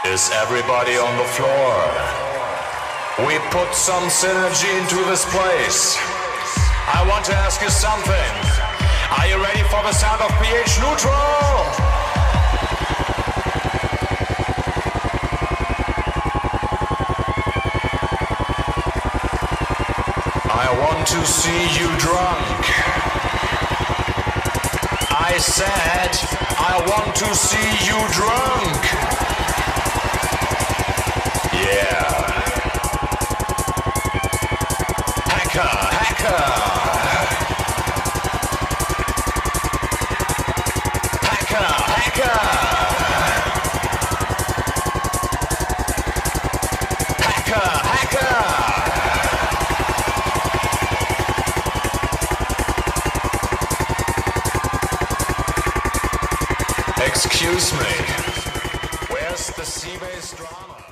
Is everybody on the floor? We put some synergy into this place. I want to ask you something. Are you ready for the sound of pH neutral? I want to see you drunk. I said, I want to see you drunk. Yeah. Hacker, hacker. Hacker, hacker. Hacker, hacker. Excuse me, where's the sea-based drama?